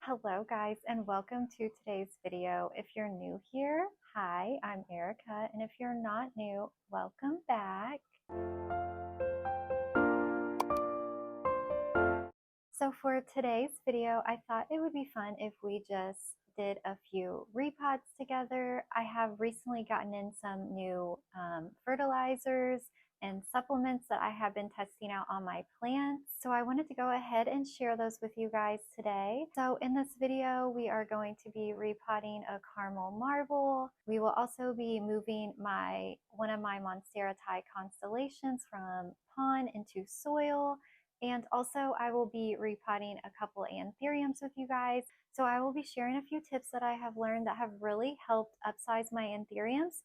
Hello guys and welcome to today's video. If you're new here, hi, I'm Erica, and if you're not new, welcome back. So for today's video, I thought it would be fun if we just did a few repots together. I have recently gotten in some new fertilizers and supplements that I have been testing out on my plants. So I wanted to go ahead and share those with you guys today. So in this video, we are going to be repotting a caramel marble. We will also be moving one of my Monstera constellations from pond into soil. And also I will be repotting a couple Anthuriums with you guys. So I will be sharing a few tips that I have learned that have really helped upsize my Anthuriums.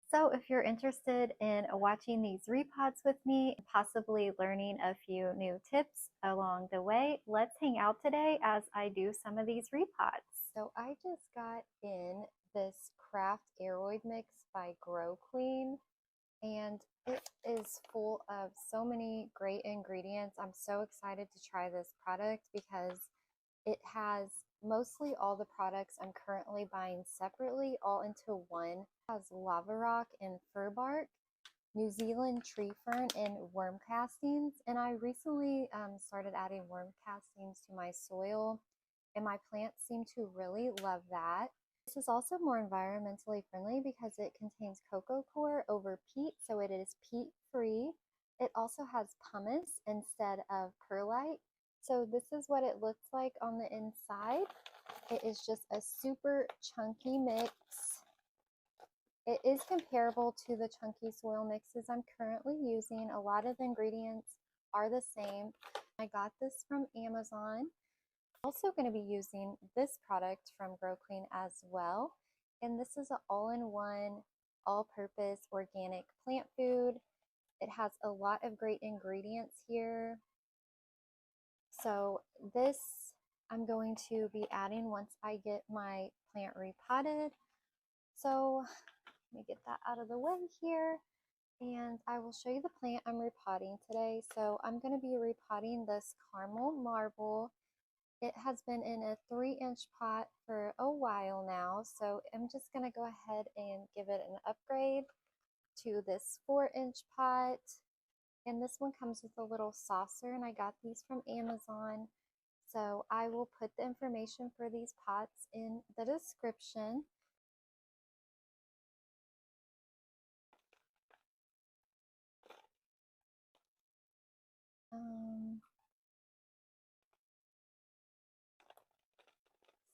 So if you're interested in watching these repots with me, possibly learning a few new tips along the way, let's hang out today as I do some of these repots. So I just got in this Craft Aroid Mix by Grow Queen, and it is full of so many great ingredients. I'm so excited to try this product because it has mostly all the products I'm currently buying separately all into one. It has lava rock and fir bark, New Zealand tree fern, and worm castings. And I recently started adding worm castings to my soil, and my plants seem to really love that. This is also more environmentally friendly because it contains cocoa coir over peat, so it is peat free. It also has pumice instead of perlite. So this is what it looks like on the inside. It is just a super chunky mix. It is comparable to the chunky soil mixes I'm currently using. A lot of the ingredients are the same. I got this from Amazon. Also going to be using this product from Grow Queen as well, and this is an all-in-one all-purpose organic plant food. It has a lot of great ingredients here. So this I'm going to be adding once I get my plant repotted. So let me get that out of the way here, and I will show you the plant I'm repotting today. So I'm going to be repotting this caramel marble. It has been in a 3-inch pot for a while now, so I'm just going to go ahead and give it an upgrade to this 4-inch pot. And this one comes with a little saucer, and I got these from Amazon. So I will put the information for these pots in the description.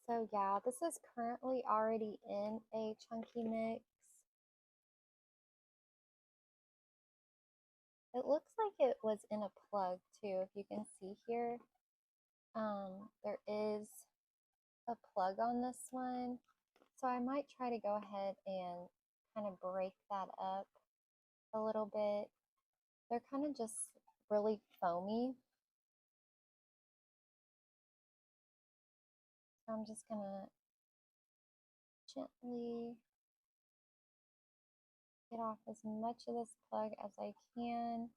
So yeah, this is currently already in a chunky mix. It looks like it was in a plug too, if you can see here. There is a plug on this one, so I might try to go ahead and kind of break that up a little bit. They're kind of just really foamy. So I'm just gonna gently get off as much of this plug as I can.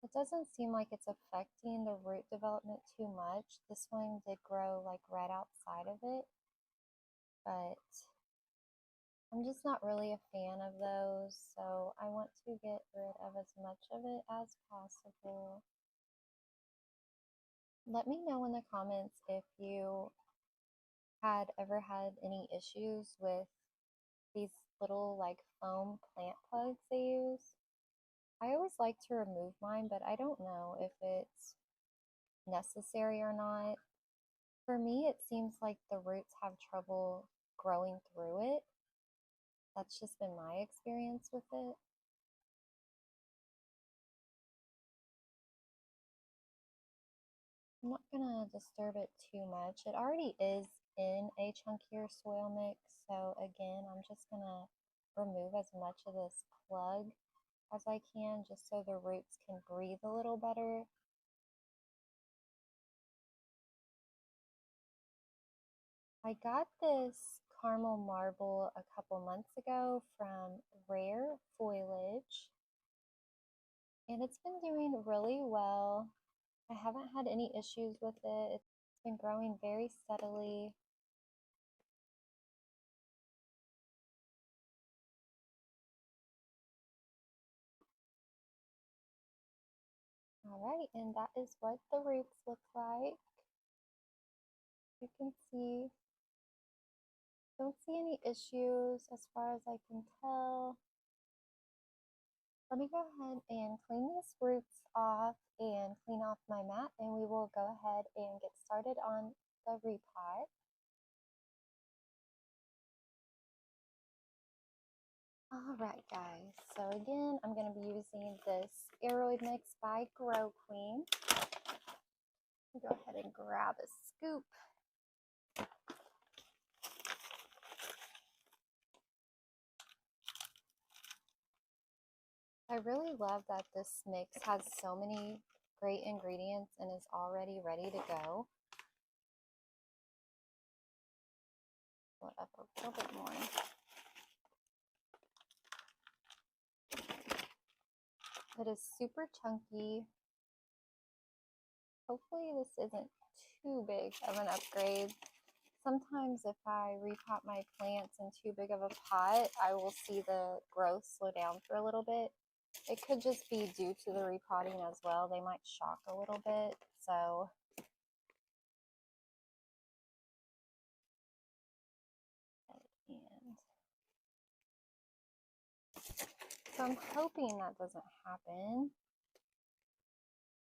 It doesn't seem like it's affecting the root development too much. This one did grow like right outside of it, but I'm just not really a fan of those, so I want to get rid of as much of it as possible. Let me know in the comments if you had ever had any issues with these little like foam plant plugs they use. I always like to remove mine, but I don't know if it's necessary or not. For me, it seems like the roots have trouble growing through it. That's just been my experience with it. I'm not gonna disturb it too much. It already is in a chunkier soil mix, so again, I'm just gonna remove as much of this plug as I can just so the roots can breathe a little better. I got this caramel marble a couple months ago from Rare Foliage, and it's been doing really well. I haven't had any issues with it. It's Been growing very steadily. Alright, and that is what the roots look like. You can see, don't see any issues as far as I can tell. Let me go ahead and clean these roots off and clean off my mat, and we will go ahead and get started on the repot. Alright guys, so again, I'm going to be using this Aroid Mix by Grow Queen. Go ahead and grab a scoop. I really love that this mix has so many great ingredients and is already ready to go. Fill it up a little bit more. It is super chunky. Hopefully this isn't too big of an upgrade. Sometimes if I repot my plants in too big of a pot, I will see the growth slow down for a little bit. It could just be due to the repotting as well. They might shock a little bit, so I'm hoping that doesn't happen,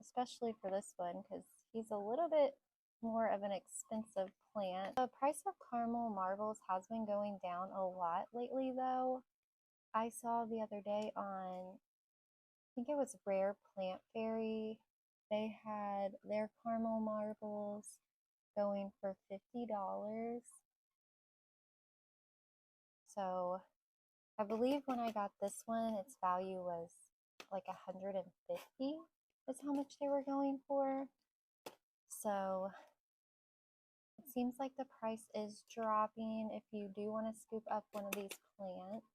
especially for this one because he's a little bit more of an expensive plant. The price of caramel marbles has been going down a lot lately though. I saw the other day on, I think it was Rare Plant Fairy, they had their caramel marbles going for $50. So I believe when I got this one, its value was like $150 is how much they were going for. So it seems like the price is dropping if you do want to scoop up one of these plants.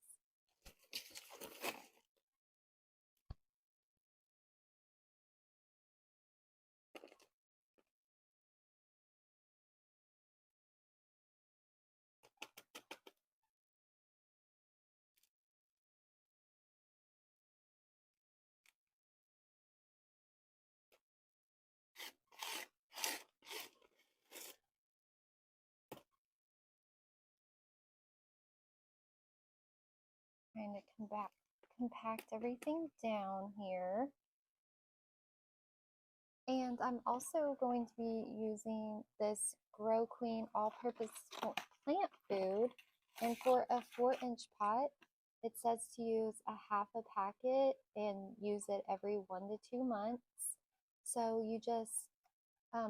Trying to compact everything down here. And I'm also going to be using this Grow Queen all-purpose plant food. And for a 4-inch pot, it says to use a half a packet and use it every 1 to 2 months. So you just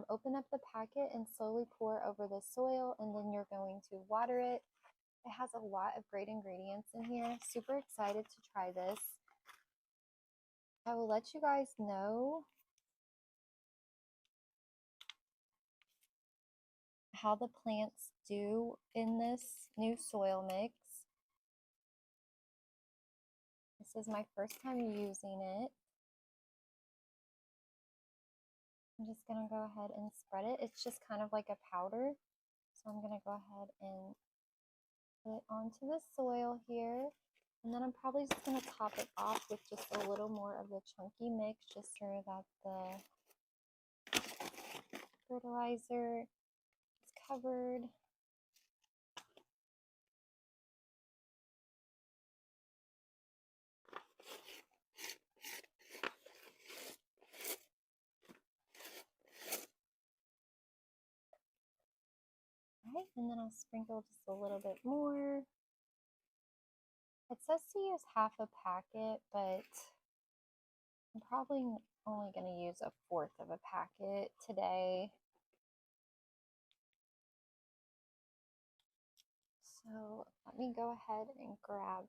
open up the packet and slowly pour over the soil, and then you're going to water it. It has a lot of great ingredients in here. Super excited to try this. I will let you guys know how the plants do in this new soil mix. This is my first time using it. I'm just going to go ahead and spread it. It's just kind of like a powder. So I'm going to go ahead and put it onto the soil here. And then I'm probably just going to top it off with just a little more of the chunky mix, just so that the fertilizer is covered. Alright, and then I'll sprinkle just a little bit more. It says to use half a packet, but I'm probably only going to use 1/4 of a packet today. So let me go ahead and grab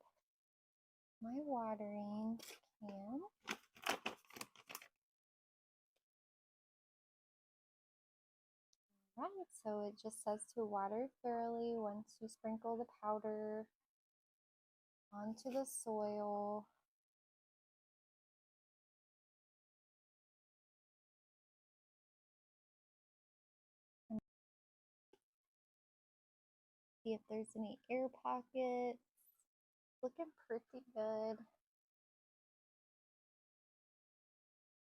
my watering can. Alright, so it just says to water thoroughly once you sprinkle the powder onto the soil. see if there's any air pockets. Looking pretty good.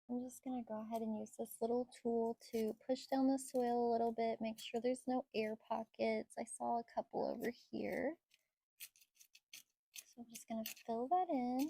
I'm just going to go ahead and use this little tool to push down the soil a little bit, make sure there's no air pockets. I saw a couple over here. So I'm just going to fill that in.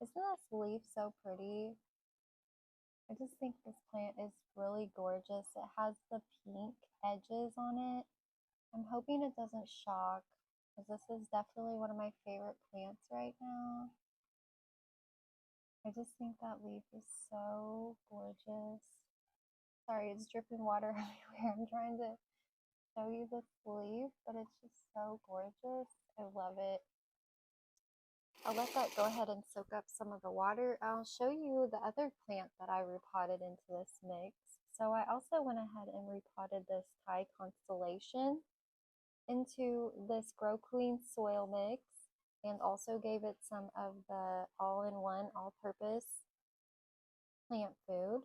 Isn't this leaf so pretty? I just think this plant is really gorgeous. It has the pink edges on it. I'm hoping it doesn't shock, because this is definitely one of my favorite plants right now. I just think that leaf is so gorgeous. Sorry, it's dripping water everywhere. I'm trying to show you this leaf, but it's just so gorgeous. I love it. I'll let that go ahead and soak up some of the water. I'll show you the other plant that I repotted into this mix. So I also went ahead and repotted this Thai Constellation into this Grow Clean soil mix, and also gave it some of the all-in-one, all-purpose plant food.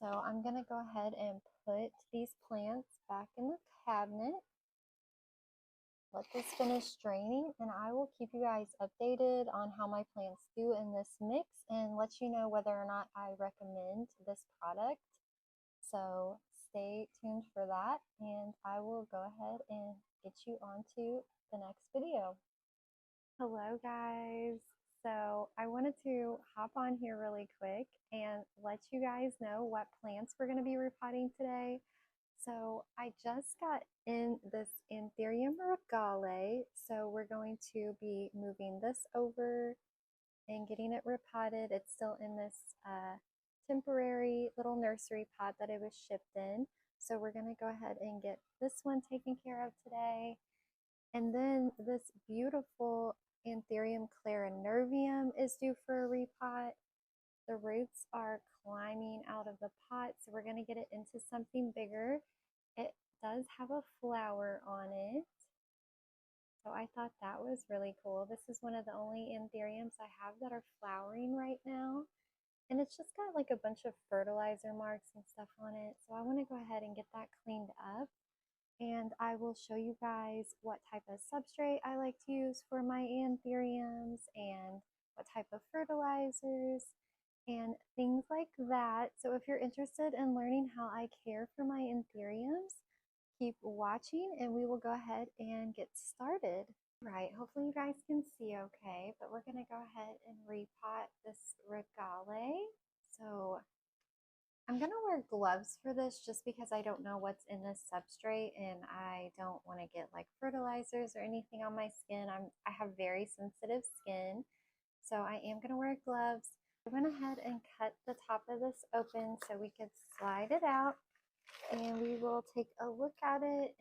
So I'm going to go ahead and put these plants back in the cabinet. Let this finish draining, and I will keep you guys updated on how my plants do in this mix and let you know whether or not I recommend this product. So stay tuned for that, and I will go ahead and get you onto the next video. Hello guys. So I wanted to hop on here really quick and let you guys know what plants we're going to be repotting today. So I just got in this Anthurium Regale, so we're going to be moving this over and getting it repotted. It's still in this temporary little nursery pot that it was shipped in. So we're going to go ahead and get this one taken care of today. And then this beautiful Anthurium Clarinervium is due for a repot. The roots are climbing out of the pot, so we're going to get it into something bigger. It does have a flower on it, so I thought that was really cool. This is one of the only Anthuriums I have that are flowering right now, and it's just got like a bunch of fertilizer marks and stuff on it, so I want to go ahead and get that cleaned up, and I will show you guys what type of substrate I like to use for my Anthuriums and what type of fertilizers and things like that. So if you're interested in learning how I care for my Anthuriums, keep watching and we will go ahead and get started. Right, hopefully you guys can see okay, but we're going to go ahead and repot this Regale. So I'm going to wear gloves for this just because I don't know what's in this substrate and I don't want to get like fertilizers or anything on my skin. I have very sensitive skin, so I am going to wear gloves. I went ahead and cut the top of this open so we could slide it out, and we will take a look at it.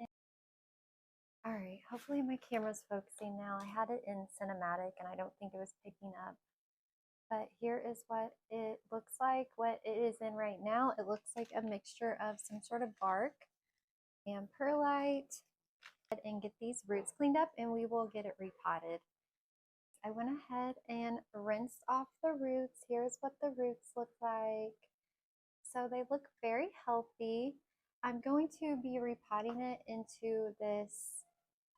All right, hopefully my camera's focusing now. I had it in cinematic and I don't think it was picking up. But here is what it looks like, what it is in right now. It looks like a mixture of some sort of bark and perlite. And get these roots cleaned up and we will get it repotted. I went ahead and rinsed off the roots. Here's what the roots look like. So they look very healthy. I'm going to be repotting it into this,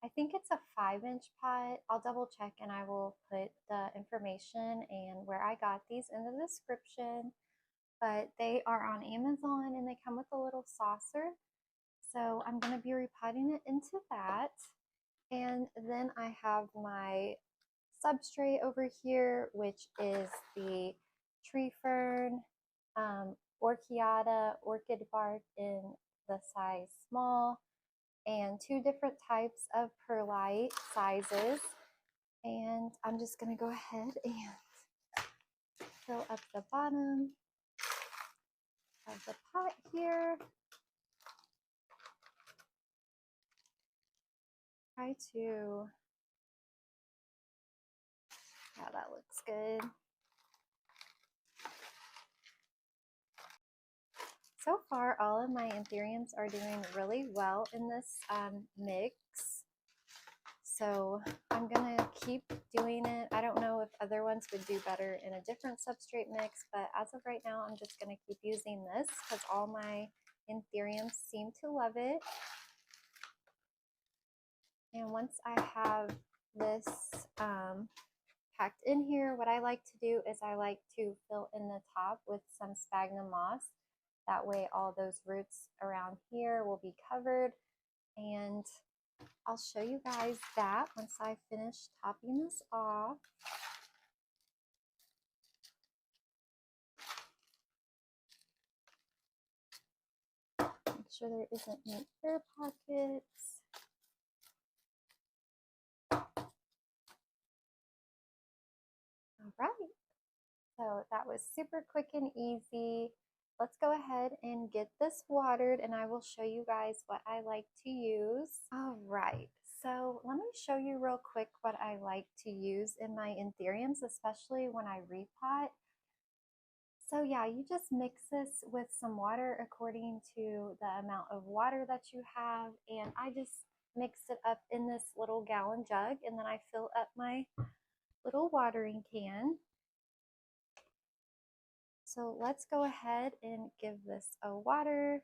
I think it's a 5-inch pot. I'll double check and I will put the information and where I got these in the description. But they are on Amazon and they come with a little saucer. So I'm going to be repotting it into that. And then I have my substrate over here, which is the tree fern, orchiata, orchid bark in the size small, and 2 different types of perlite sizes. And I'm just going to go ahead and fill up the bottom of the pot here. Try to that looks good. So far, all of my Anthuriums are doing really well in this mix. So I'm gonna keep doing it. I don't know if other ones would do better in a different substrate mix, but as of right now, I'm just gonna keep using this because all my Anthuriums seem to love it. And once I have this packed in here, what I like to do is I like to fill in the top with some sphagnum moss. That way all those roots around here will be covered, and I'll show you guys that once I finish topping this off. Make sure there isn't any air pockets. All right, so that was super quick and easy. Let's go ahead and get this watered, and I will show you guys what I like to use. All right, so let me show you real quick what I like to use in my Anthuriums, especially when I repot. So yeah, you just mix this with some water according to the amount of water that you have, and I just mix it up in this little gallon jug, and then I fill up my little watering can. So let's go ahead and give this a water.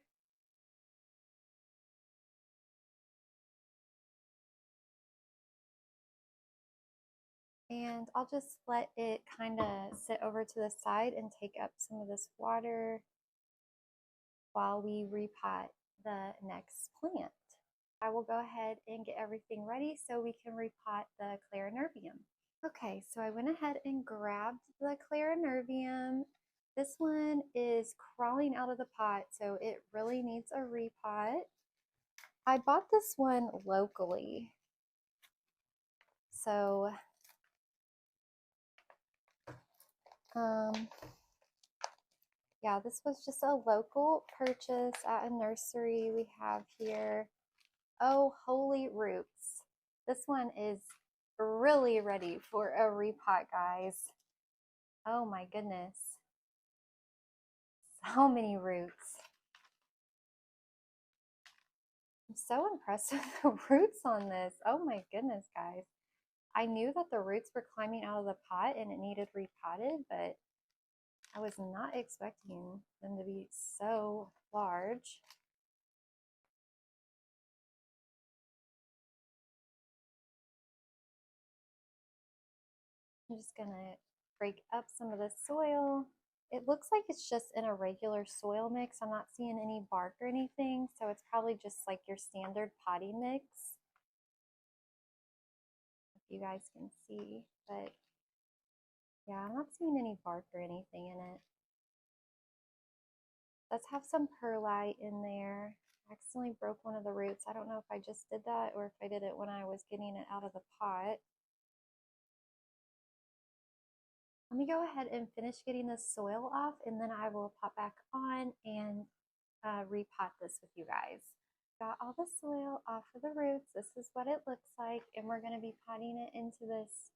And I'll just let it kind of sit over to the side and take up some of this water while we repot the next plant. I will go ahead and get everything ready so we can repot the Clarinervium. Okay, so I went ahead and grabbed the Clarinervium. This one is crawling out of the pot, so it really needs a repot. I bought this one locally. So yeah, this was just a local purchase at a nursery we have here. Oh, holy roots. This one is really ready for a repot, guys. Oh my goodness. So many roots. I'm so impressed with the roots on this. Oh my goodness, guys. I knew that the roots were climbing out of the pot and it needed repotted, but I was not expecting them to be so large. I'm just gonna break up some of the soil. It looks like it's just in a regular soil mix. I'm not seeing any bark or anything, so it's probably just like your standard potting mix. If you guys can see, but yeah, I'm not seeing any bark or anything in it. Let's have some perlite in there. I accidentally broke one of the roots. I don't know if I just did that or if I did it when I was getting it out of the pot. Let me go ahead and finish getting the soil off, and then I will pop back on and repot this with you guys. Got all the soil off of the roots. This is what it looks like, and we're going to be potting it into this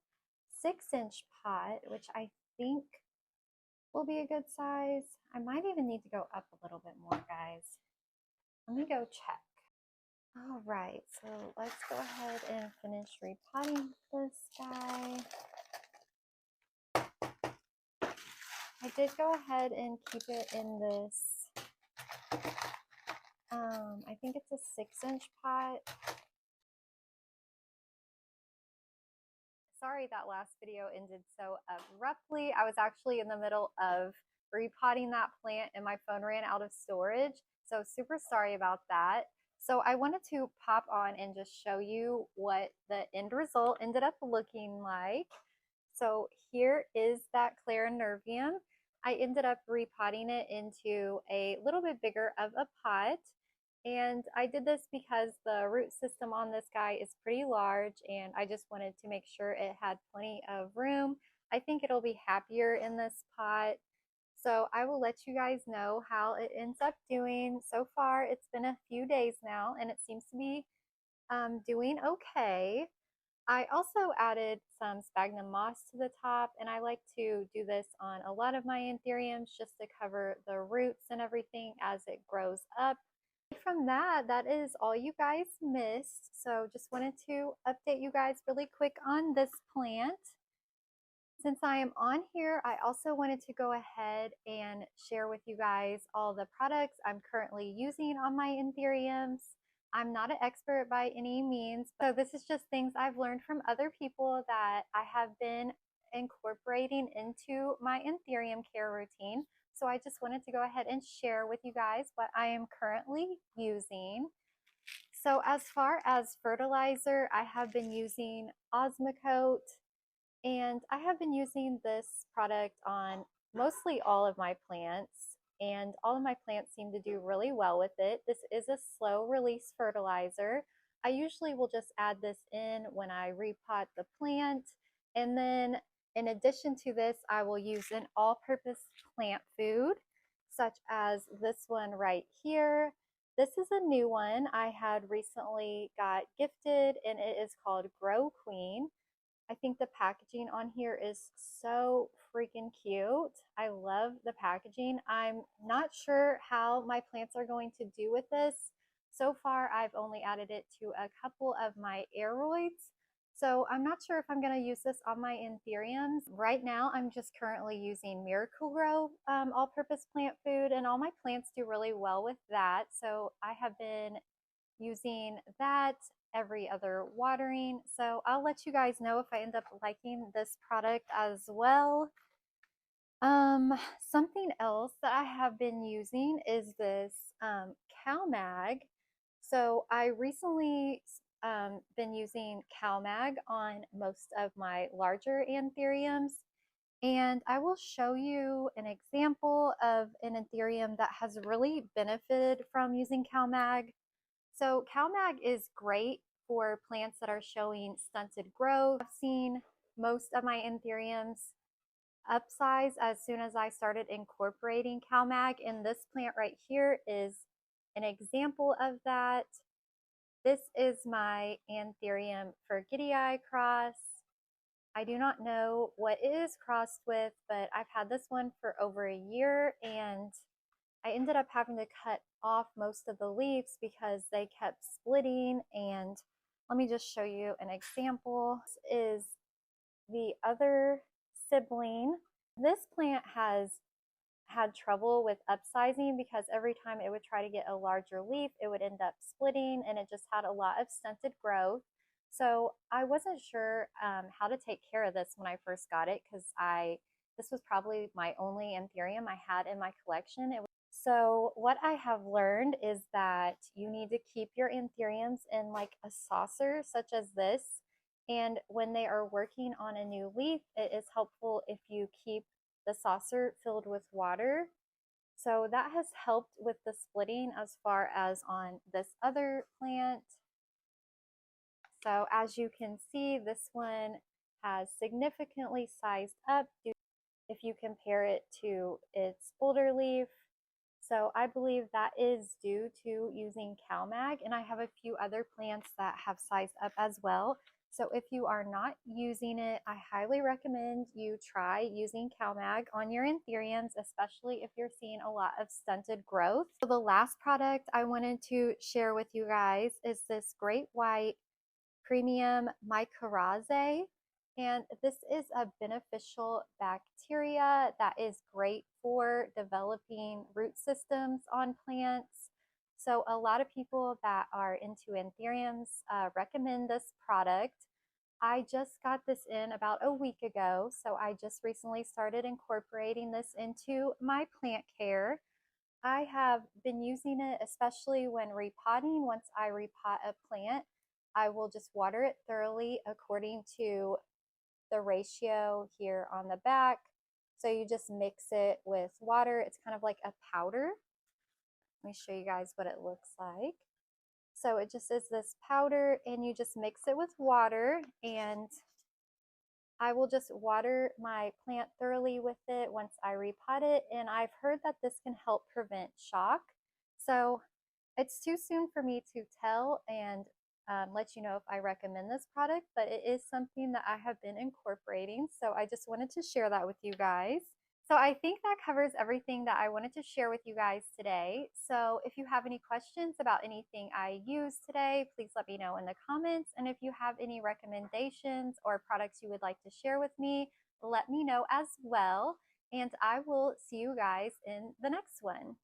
6-inch pot, which I think will be a good size. I might even need to go up a little bit more, guys. Let me go check. All right, so let's go ahead and finish repotting this guy. I did go ahead and keep it in this, I think it's a 6-inch pot. Sorry that last video ended so abruptly. I was actually in the middle of repotting that plant and my phone ran out of storage. So super sorry about that. So I wanted to pop on and just show you what the end result ended up looking like. So here is that Clarinervium. I ended up repotting it into a little bit bigger of a pot. And I did this because the root system on this guy is pretty large and I just wanted to make sure it had plenty of room. I think it'll be happier in this pot. So I will let you guys know how it ends up doing. So far, it's been a few days now and it seems to be doing okay. I also added some sphagnum moss to the top, and I like to do this on a lot of my anthuriums just to cover the roots and everything as it grows up. From that, that is all you guys missed. So just wanted to update you guys really quick on this plant. Since I am on here, I also wanted to go ahead and share with you guys all the products I'm currently using on my anthuriums. I'm not an expert by any means, so this is just things I've learned from other people that I have been incorporating into my anthurium care routine. So I just wanted to go ahead and share with you guys what I am currently using. So as far as fertilizer, I have been using Osmocote, and I have been using this product on mostly all of my plants, and all of my plants seem to do really well with it. This is a slow release fertilizer. I usually will just add this in when I repot the plant, and then in addition to this, I will use an all-purpose plant food, such as this one right here. This is a new one I had recently got gifted, and it is called Grow Queen. I think the packaging on here is so freaking cute. I love the packaging. I'm not sure how my plants are going to do with this. So far, I've only added it to a couple of my aroids. So I'm not sure if I'm going to use this on my anthuriums. Right now, I'm just currently using Miracle-Gro all-purpose plant food, and all my plants do really well with that. So I have been using that every other watering. So I'll let you guys know if I end up liking this product as well. Something else that I have been using is this CalMag. So I recently been using CalMag on most of my larger anthuriums, and I will show you an example of an anthurium that has really benefited from using CalMag. So CalMag is great for plants that are showing stunted growth. I've seen most of my anthuriums upsize as soon as I started incorporating CalMag, and this plant right here is an example of that. This is my Anthurium Fergitii cross. I do not know what it is crossed with, but I've had this one for over a year, and I ended up having to cut off most of the leaves because they kept splitting. And let me just show you an example. This is the other sibling. This plant has had trouble with upsizing because every time it would try to get a larger leaf, it would end up splitting, and it just had a lot of stunted growth. So I wasn't sure how to take care of this when I first got it, because this was probably my only anthurium I had in my collection. So what I have learned is that you need to keep your anthuriums in like a saucer such as this. And when they are working on a new leaf, it is helpful if you keep the saucer filled with water. So that has helped with the splitting as far as on this other plant. So as you can see, this one has significantly sized up if you compare it to its older leaf. So I believe that is due to using CalMag, and I have a few other plants that have sized up as well. So if you are not using it, I highly recommend you try using CalMag on your anthuriums, especially if you're seeing a lot of stunted growth. So the last product I wanted to share with you guys is this Great White Premium Mycorrhizae. And this is a beneficial bacteria that is great for developing root systems on plants. So a lot of people that are into anthuriums recommend this product. I just got this in about a week ago, so I just recently started incorporating this into my plant care. I have been using it especially when repotting. Once I repot a plant, I will just water it thoroughly according to the ratio here on the back. So you just mix it with water. It's kind of like a powder. Let me show you guys what it looks like. So it just is this powder, and you just mix it with water, and I will just water my plant thoroughly with it once I repot it. And I've heard that this can help prevent shock. So it's too soon for me to tell and let you know if I recommend this product, but it is something that I have been incorporating. So I just wanted to share that with you guys. So I think that covers everything that I wanted to share with you guys today. So if you have any questions about anything I used today, please let me know in the comments. And if you have any recommendations or products you would like to share with me, let me know as well. And I will see you guys in the next one.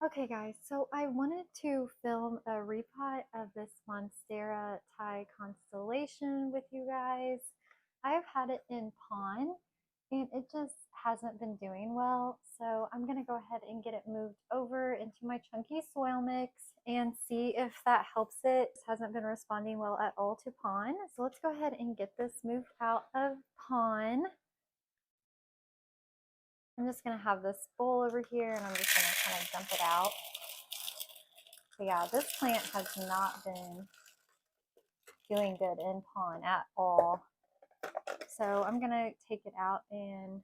Okay guys, so I wanted to film a repot of this Monstera Thai Constellation with you guys. I've had it in pond and it just hasn't been doing well, so I'm going to go ahead and get it moved over into my chunky soil mix and see if that helps it. It hasn't been responding well at all to pond, so let's go ahead and get this moved out of pond. I'm just going to have this bowl over here and I'm just going to kind of dump it out. So yeah, this plant has not been doing good in pond at all. So I'm going to take it out and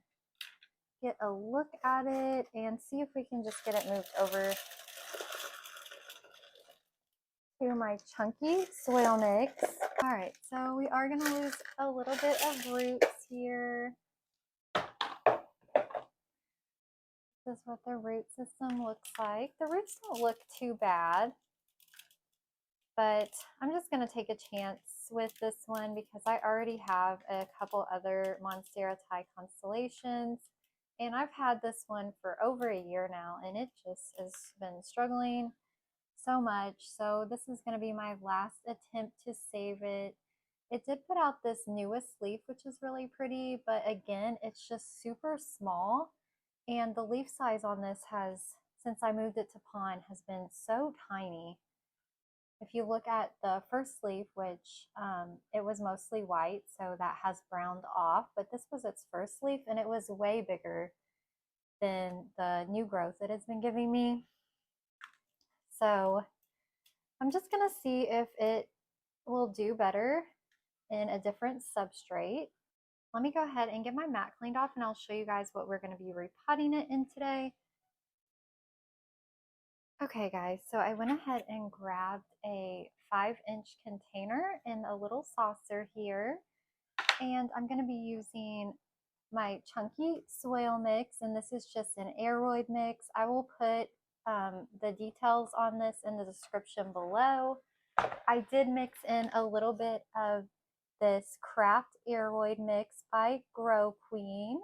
get a look at it and see if we can just get it moved over to my chunky soil mix. All right, so we are going to lose a little bit of roots here. This is what the root system looks like. The roots don't look too bad, but I'm just going to take a chance with this one because I already have a couple other Monstera Thai constellations, and I've had this one for over a year now, and it just has been struggling so much. So this is going to be my last attempt to save it. It did put out this newest leaf, which is really pretty, but again, it's just super small. And the leaf size on this has, since I moved it to pond, has been so tiny. If you look at the first leaf, which it was mostly white, so that has browned off, but this was its first leaf and it was way bigger than the new growth it has been giving me. So I'm just going to see if it will do better in a different substrate. Let me go ahead and get my mat cleaned off and I'll show you guys what we're going to be repotting it in today. Okay guys, so I went ahead and grabbed a 5-inch container in a little saucer here, and I'm going to be using my chunky soil mix, and this is just an Aroid mix. I will put the details on this in the description below. I did mix in a little bit of this Craft Aroid mix by Grow Queen.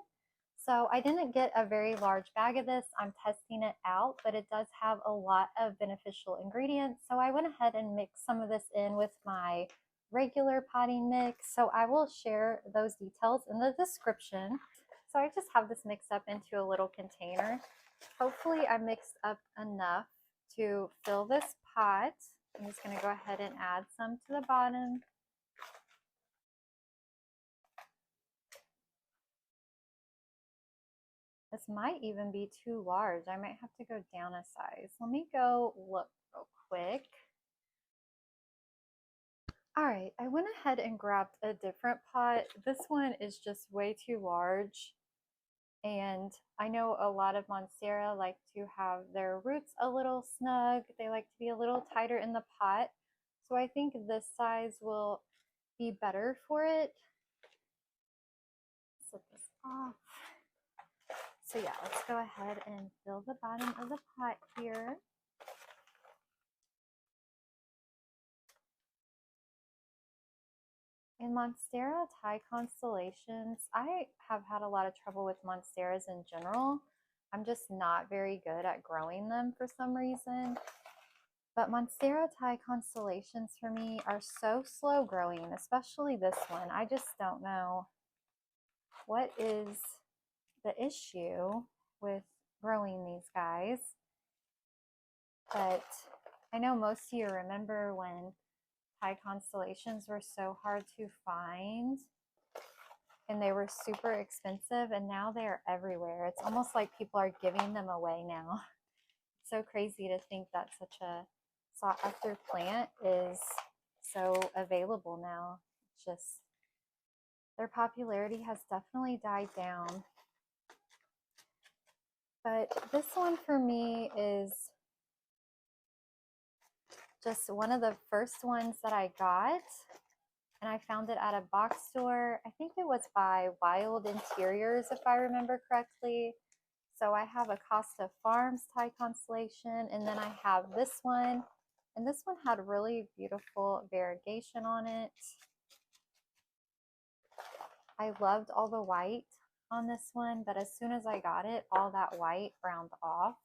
So I didn't get a very large bag of this. I'm testing it out, but it does have a lot of beneficial ingredients. So I went ahead and mixed some of this in with my regular potting mix. So I will share those details in the description. So I just have this mixed up into a little container. Hopefully I mixed up enough to fill this pot. I'm just going to go ahead and add some to the bottom. This might even be too large. I might have to go down a size. Let me go look real quick. All right, I went ahead and grabbed a different pot. This one is just way too large. And I know a lot of Monstera like to have their roots a little snug. They like to be a little tighter in the pot. So I think this size will be better for it. Slip this off. So yeah, let's go ahead and fill the bottom of the pot here. In Monstera Thai constellations, I have had a lot of trouble with Monsteras in general. I'm just not very good at growing them for some reason. But Monstera Thai constellations for me are so slow growing, especially this one. I just don't know what is the issue with growing these guys. But I know most of you remember when Thai constellations were so hard to find and they were super expensive, and now they are everywhere. It's almost like people are giving them away now. It's so crazy to think that such a sought after plant is so available now. It's just their popularity has definitely died down. But this one for me is just one of the first ones that I got, and I found it at a box store. I think it was by Wild Interiors, if I remember correctly. So I have a Costa Farms Thai Constellation, and then I have this one, and this one had really beautiful variegation on it. I loved all the white on this one, but as soon as I got it, all that white browned off.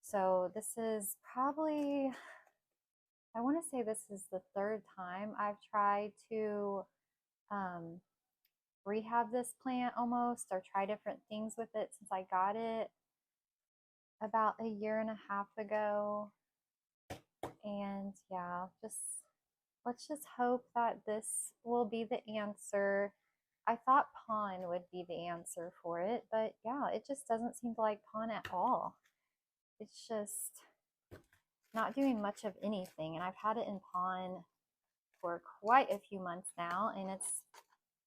So this is probably, I want to say this is the third time I've tried to rehab this plant almost, or try different things with it since I got it about a year and a half ago. And yeah, let's just hope that this will be the answer. I thought pond would be the answer for it, but yeah, it just doesn't seem to like pond at all. It's just not doing much of anything, and I've had it in pond for quite a few months now, and it's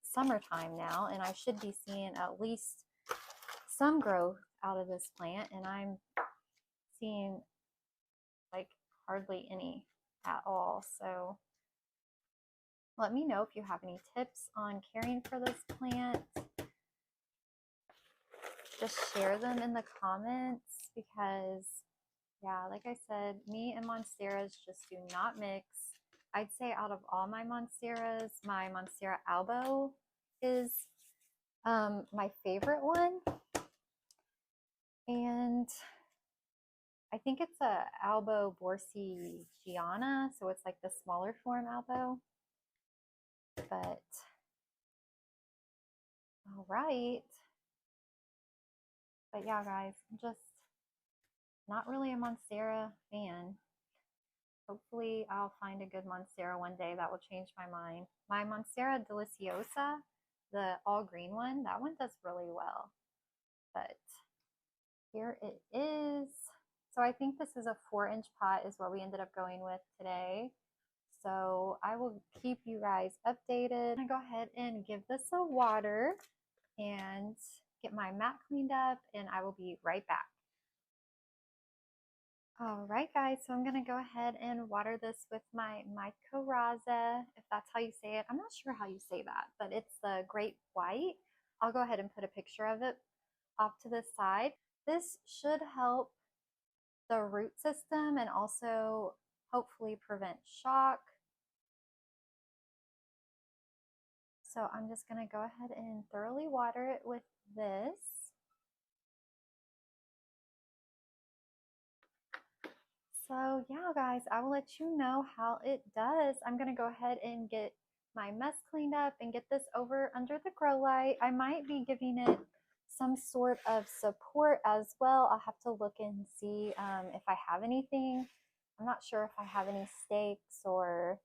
summertime now, and I should be seeing at least some growth out of this plant, and I'm seeing like hardly any at all. So let me know if you have any tips on caring for this plant. Just share them in the comments, because yeah, like I said, me and Monsteras just do not mix. I'd say out of all my Monsteras, my Monstera albo is my favorite one. And I think it's a Albo Borsigiana, so it's like the smaller form albo. But all right. But yeah, guys, I'm just not really a Monstera fan. Hopefully I'll find a good Monstera one day that will change my mind. My Monstera Deliciosa, the all green one, that one does really well. But here it is. So I think this is a 4-inch pot is what we ended up going with today. So I will keep you guys updated. I'm gonna go ahead and give this a water and get my mat cleaned up, and I will be right back. All right, guys, so I'm gonna go ahead and water this with my mycorrhiza, if that's how you say it. I'm not sure how you say that, but it's the great white. I'll go ahead and put a picture of it off to the side. This should help the root system and also hopefully prevent shock. So I'm just gonna go ahead and thoroughly water it with this. So yeah, guys, I will let you know how it does. I'm gonna go ahead and get my mess cleaned up and get this over under the grow light. I might be giving it some sort of support as well. I'll have to look and see if I have anything. I'm not sure if I have any stakes or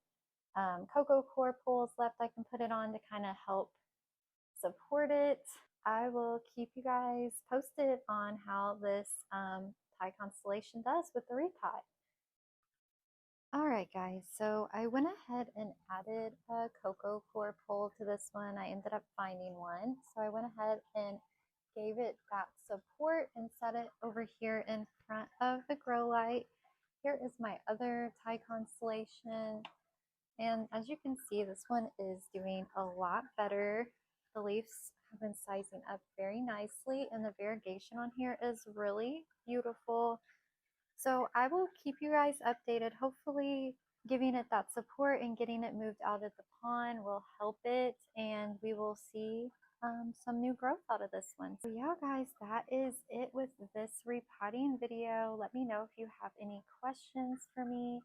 cocoa core pulls left I can put it on to kind of help support it. I will keep you guys posted on how this Thai constellation does with the repot. All right, guys, so I went ahead and added a cocoa core pole to this one. I ended up finding one. So I went ahead and gave it that support and set it over here in front of the grow light. Here is my other Thai constellation. And as you can see, this one is doing a lot better. The leaves have been sizing up very nicely, and the variegation on here is really beautiful. So I will keep you guys updated. Hopefully giving it that support and getting it moved out of the pond will help it, and we will see some new growth out of this one. So yeah, guys, that is it with this repotting video. Let me know if you have any questions for me,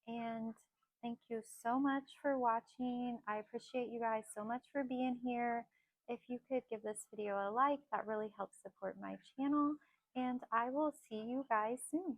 and thank you so much for watching. I appreciate you guys so much for being here. If you could give this video a like, that really helps support my channel, and I will see you guys soon.